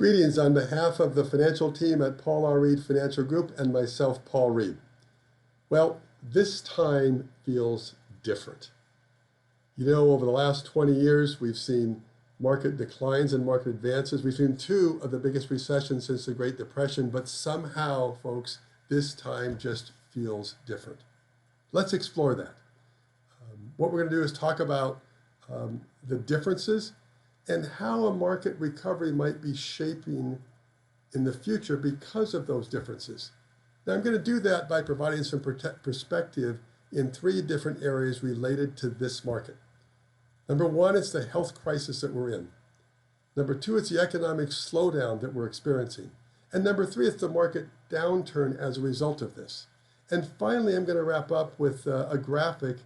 Greetings on behalf of the financial team at Paul R. Ried Financial Group and myself, Paul Ried. Well, this time feels different. You know, over the last 20 years, we've seen market declines and market advances. We've seen two of the biggest recessions since the Great Depression, but somehow, folks, this time just feels different. Let's explore that. What we're going to do is talk about the differences and how a market recovery might be shaping in the future because of those differences. Now, I'm going to do that by providing some perspective in three different areas related to this market. Number one, it's the health crisis that we're in. Number two, it's the economic slowdown that we're experiencing. And number three, it's the market downturn as a result of this. And finally, I'm going to wrap up with a graphic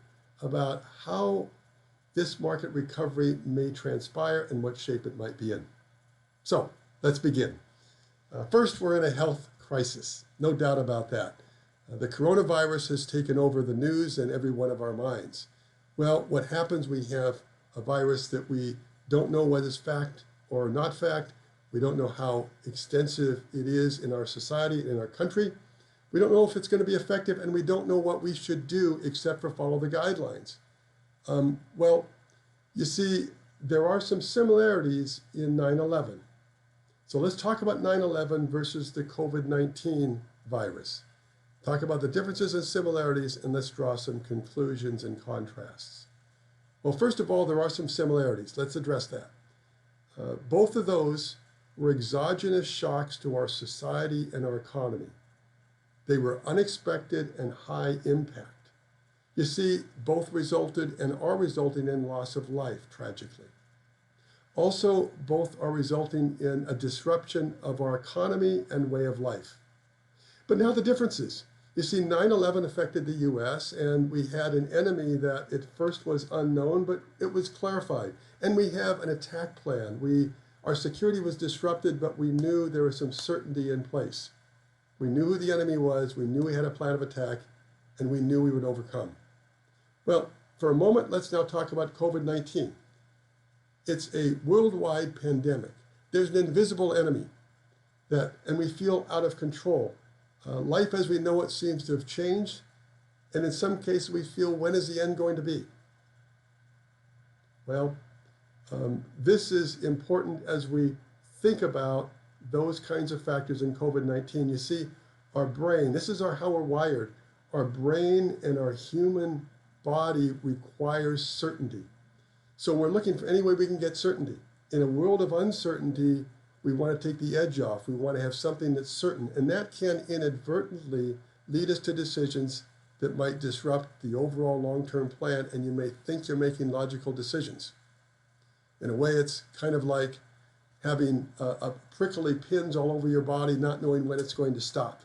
about how this market recovery may transpire and what shape it might be in. So let's begin. First, we're in a health crisis, no doubt about that. The coronavirus has taken over the news and every one of our minds. Well, what happens, we have a virus that we don't know whether it's fact or not fact. We don't know how extensive it is in our society, in our country. We don't know if it's going to be effective, and we don't know what we should do except for follow the guidelines. Well, you see, there are some similarities in 9/11. So let's talk about 9/11 versus the COVID-19 virus. Talk about the differences and similarities, and let's draw some conclusions and contrasts. Well, first of all, there are some similarities. Let's address that. Both of those were exogenous shocks to our society and our economy. They were unexpected and high impact. You see, both resulted and are resulting in loss of life, tragically. Also, both are resulting in a disruption of our economy and way of life. But now the differences. You see, 9/11 affected the U.S., and we had an enemy that at first was unknown, but it was clarified. And we have an attack plan. Our security was disrupted, but we knew there was some certainty in place. We knew who the enemy was, we knew we had a plan of attack, and we knew we would overcome. Well, for a moment, let's now talk about COVID-19. It's a worldwide pandemic. There's an invisible enemy and we feel out of control. Life as we know it seems to have changed, and in some cases we feel, when is the end going to be? Well, this is important as we think about those kinds of factors in COVID-19. You see, our brain, this is how we're wired. Our brain and our human body requires certainty. So we're looking for any way we can get certainty. In a world of uncertainty, we want to take the edge off. We want to have something that's certain, and that can inadvertently lead us to decisions that might disrupt the overall long-term plan, and you may think you're making logical decisions. In a way, it's kind of like having prickly pins all over your body, not knowing when it's going to stop.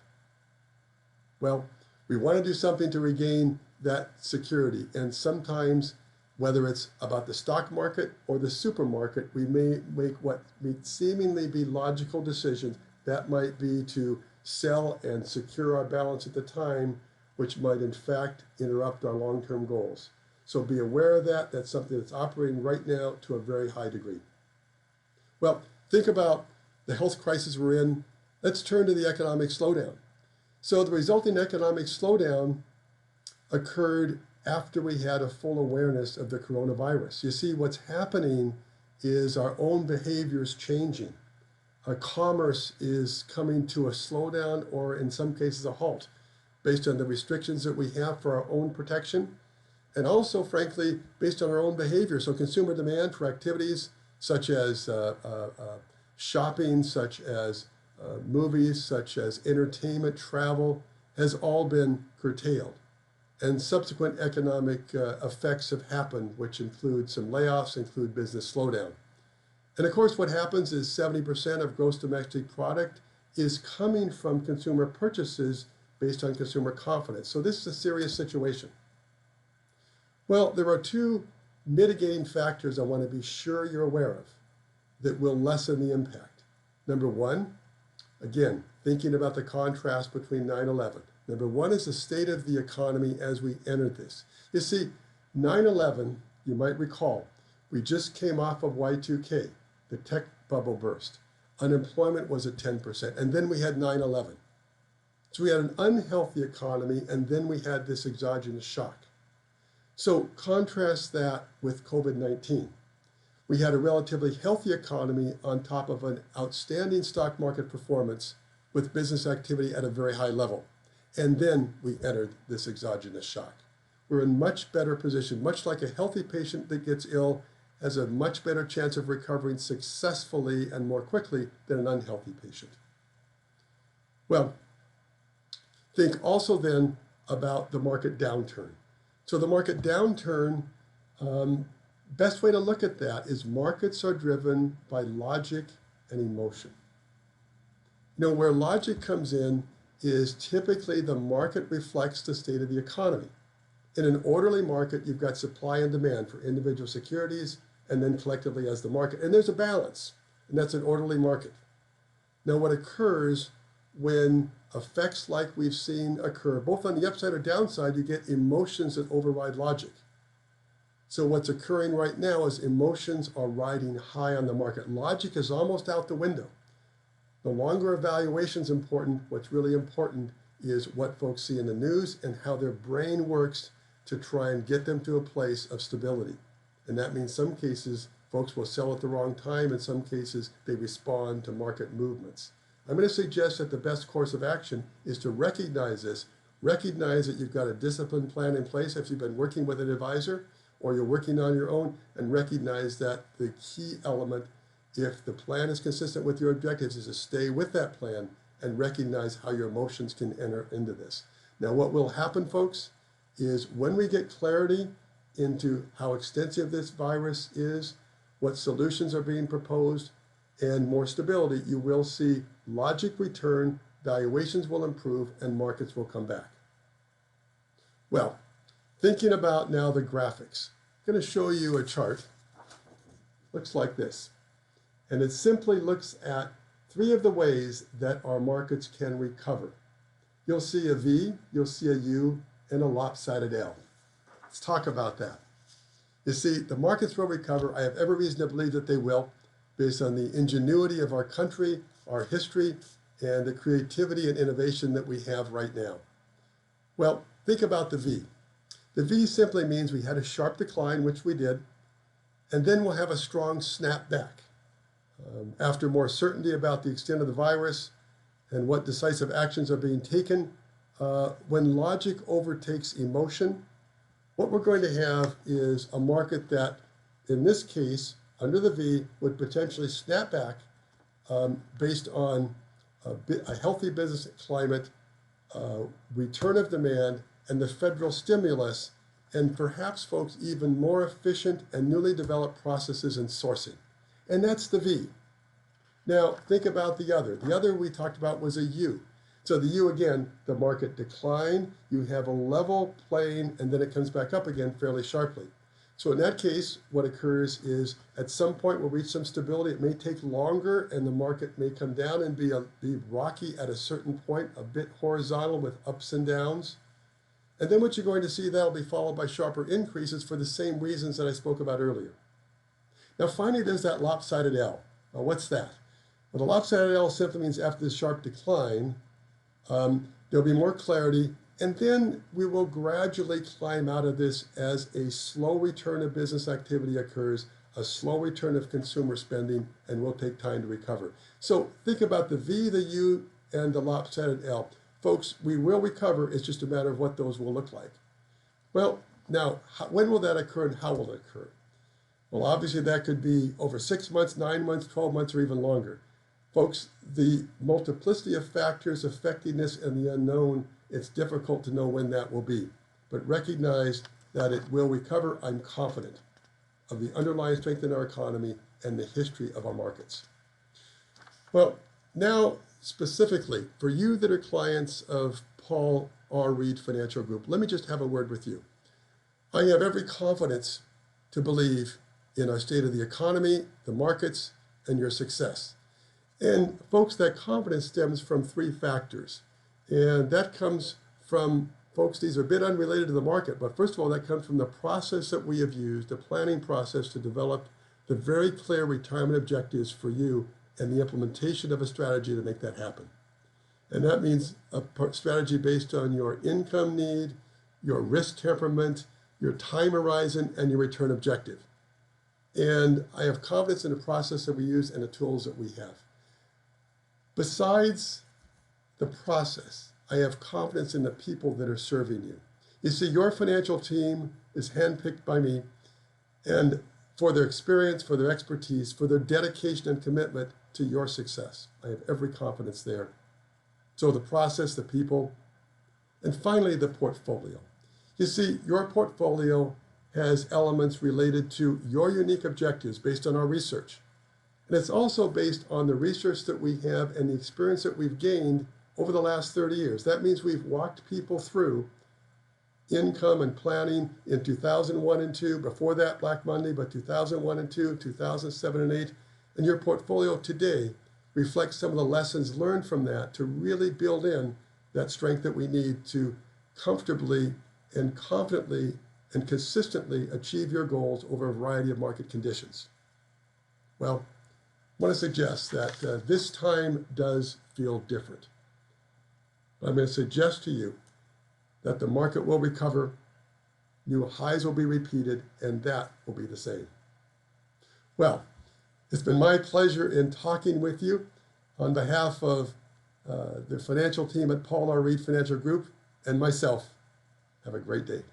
Well, we want to do something to regain that security, and sometimes, whether it's about the stock market or the supermarket, we may make what may seemingly be logical decisions. That might be to sell and secure our balance at the time, which might in fact interrupt our long-term goals. So be aware of that. That's something that's operating right now to a very high degree. Well, think about the health crisis we're in. Let's turn to the economic slowdown. So the resulting economic slowdown occurred after we had a full awareness of the coronavirus. You see, what's happening is our own behaviors changing. Our commerce is coming to a slowdown, or in some cases a halt, based on the restrictions that we have for our own protection, and also, frankly, based on our own behavior. So consumer demand for activities such as shopping, such as movies, such as entertainment, travel, has all been curtailed. And subsequent economic effects have happened, which include some layoffs, include business slowdown. And of course, what happens is 70% of gross domestic product is coming from consumer purchases based on consumer confidence. So this is a serious situation. Well, there are two mitigating factors I want to be sure you're aware of that will lessen the impact. Number one, again, thinking about the contrast between 9/11. Number one is the state of the economy as we entered this. You see, 9/11, you might recall, we just came off of Y2K, the tech bubble burst. unemployment was at 10%, and then we had 9/11. So we had an unhealthy economy, and then we had this exogenous shock. So contrast that with COVID-19. We had a relatively healthy economy on top of an outstanding stock market performance with business activity at a very high level. And then we entered this exogenous shock. We're in much better position, much like a healthy patient that gets ill has a much better chance of recovering successfully and more quickly than an unhealthy patient. Well, think also then about the market downturn. So the market downturn, best way to look at that is markets are driven by logic and emotion. Where logic comes in is typically the market reflects the state of the economy. In an orderly market, you've got supply and demand for individual securities and then collectively as the market. And there's a balance, and that's an orderly market. Now, what occurs when effects like we've seen occur, both on the upside or downside, you get emotions that override logic. So what's occurring right now is emotions are riding high on the market. Logic is almost out the window. No longer are valuations important. What's really important is what folks see in the news and how their brain works to try and get them to a place of stability. And that means some cases folks will sell at the wrong time. In some cases, they respond to market movements. I'm going to suggest that the best course of action is to recognize this. Recognize that you've got a discipline plan in place if you've been working with an advisor or you're working on your own, and recognize that the key element, if the plan is consistent with your objectives, is to stay with that plan and recognize how your emotions can enter into this. Now, what will happen, folks, is when we get clarity into how extensive this virus is, what solutions are being proposed, and more stability, you will see logic return, valuations will improve, and markets will come back. Well, thinking about now the graphics, I'm going to show you a chart. Looks like this. And it simply looks at three of the ways that our markets can recover. You'll see a V, you'll see a U, and a lopsided L. Let's talk about that. You see, the markets will recover. I have every reason to believe that they will, based on the ingenuity of our country, our history, and the creativity and innovation that we have right now. Well, think about the V. The V simply means we had a sharp decline, which we did, and then we'll have a strong snap back. After more certainty about the extent of the virus and what decisive actions are being taken, when logic overtakes emotion, what we're going to have is a market that, in this case, under the V, would potentially snap back based on a healthy business climate, return of demand, and the federal stimulus, and perhaps, folks, even more efficient and newly developed processes in sourcing. And that's the V. Now, think about the other. The other we talked about was a U. So the U, again, the market decline, you have a level plane, and then it comes back up again fairly sharply. So in that case, what occurs is at some point we'll reach some stability. It may take longer, and the market may come down and be rocky at a certain point, a bit horizontal with ups and downs. And then what you're going to see, that'll be followed by sharper increases for the same reasons that I spoke about earlier. Now, finally, there's that lopsided L. Now, what's that? Well, the lopsided L simply means after this sharp decline, there'll be more clarity, and then we will gradually climb out of this as a slow return of business activity occurs, a slow return of consumer spending, and will take time to recover. So think about the V, the U, and the lopsided L. Folks, we will recover. It's just a matter of what those will look like. Well, now, when will that occur and how will it occur? Well, obviously, that could be over 6 months, 9 months, 12 months, or even longer. Folks, the multiplicity of factors affecting this and the unknown, it's difficult to know when that will be. But recognize that it will recover. I'm confident of the underlying strength in our economy and the history of our markets. Well, now, specifically, for you that are clients of Paul R. Ried Financial Group, let me just have a word with you. I have every confidence to believe in our state of the economy, the markets, and your success. And folks, that confidence stems from three factors. And that comes from, folks, these are a bit unrelated to the market, but first of all, that comes from the process that we have used, the planning process to develop the very clear retirement objectives for you and the implementation of a strategy to make that happen. And that means a strategy based on your income need, your risk temperament, your time horizon, and your return objective. And I have confidence in the process that we use and the tools that we have. Besides the process, I have confidence in the people that are serving you. You see, your financial team is handpicked by me, and for their experience, for their expertise, for their dedication and commitment to your success. I have every confidence there. So the process, the people, and finally the portfolio. You see, your portfolio has elements related to your unique objectives based on our research. And it's also based on the research that we have and the experience that we've gained over the last 30 years. That means we've walked people through income and planning in 2001 and 2, before that Black Monday, but 2001 and 2, 2007 and 8. And your portfolio today reflects some of the lessons learned from that to really build in that strength that we need to comfortably and confidently and consistently achieve your goals over a variety of market conditions. Well, I want to suggest that this time does feel different. I'm going to suggest to you that the market will recover, new highs will be repeated, and that will be the same. Well, it's been my pleasure in talking with you on behalf of the financial team at Paul R. Ried Financial Group and myself. Have a great day.